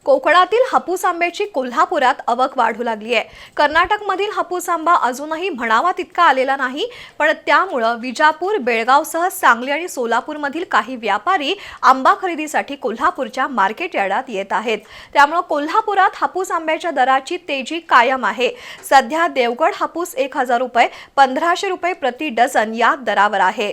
कोकणातील हापूस आंब्याची कोल्हापुरात आवक वाढू लागली आहे। कर्नाटकमधील हापूस आंबा अजूनही म्हणावा तितका आलेला नाही, पण त्यामुळे विजापूर, बेळगावसह सांगली आणि सोलापूरमधील काही व्यापारी आंबा खरेदीसाठी कोल्हापूरच्या मार्केट यार्डात येत आहेत। त्यामुळे कोल्हापुरात हापूस आंब्याच्या दराची तेजी कायम आहे। सध्या देवगड हापूस 1000 रुपये, 1500 रुपये प्रति डझन या दरावर आहे।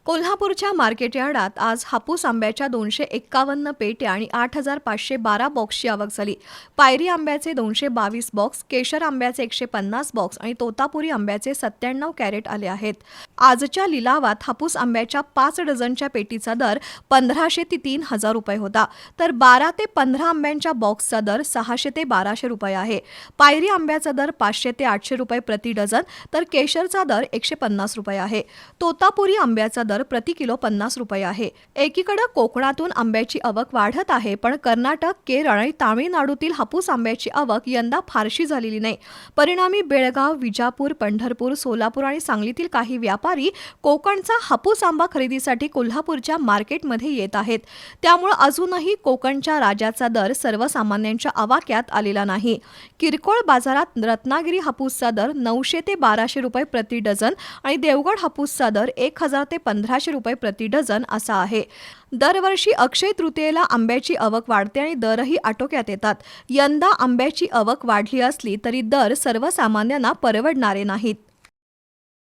कोल्हापूरच्या मार्केट यार्डात आज हापूस आंब्याच्या 251 पेट्या आणि 8512 बॉक्सची आवक झाली। पायरी आंब्याचे 222 बॉक्स, केशर आंब्याचे 150 बॉक्स आणि तोतापुरी आंब्याचे 97 कॅरेट आले आहेत। आजच्या लिलावात हापूस आंब्याच्या 5 डझनच्या पेटीचा दर 1500 ते 3000 रुपये होता, तर 12 ते 15 आंब्यांच्या बॉक्सचा दर 600 ते 1200 रुपये आहे। पायरी आंब्याचा दर 500 ते 800 रुपये प्रति डझन, तर केशरचा दर 150 रुपये आहे। तोतापुरी आंब्याचा दर प्रति किलो 50 रुपये आहे। एकीकडे कोकणातून आंब्याची आवक वाढत आहे, पण कर्नाटक, केरळ आणि तामिळनाडूतील हापूस आंब्याची आवक यंदा फारशी झालेली नाही। परिणामी बेळगाव, विजापूर, पंढरपूर, सोलापूर आणि सांगलीतील काही व्यापारी कोकणचा हापूस आंबा खरेदीसाठी कोल्हापूरच्या मार्केटमध्ये येत आहेत। त्यामुळे अजूनही कोकणच्या राजाचा दर सर्वसामान्यांच्या आवाक्यात आलेला नाही। किरकोळ बाजारात रत्नागिरी हापूसचा दर 900 ते 1200 रुपये प्रति डझन आणि देवगड हापूसचा दर 1000 ते 1500 रुपये प्रति डझन असा आहे। दरवर्षी अक्षय तृतीयेला आंब्याची आवक वाढते आणि दरही आटोक्यात येतात। यंदा आंब्याची आवक वाढली असली तरी दर सर्वसामान्यांना परवडणारे नाहीत।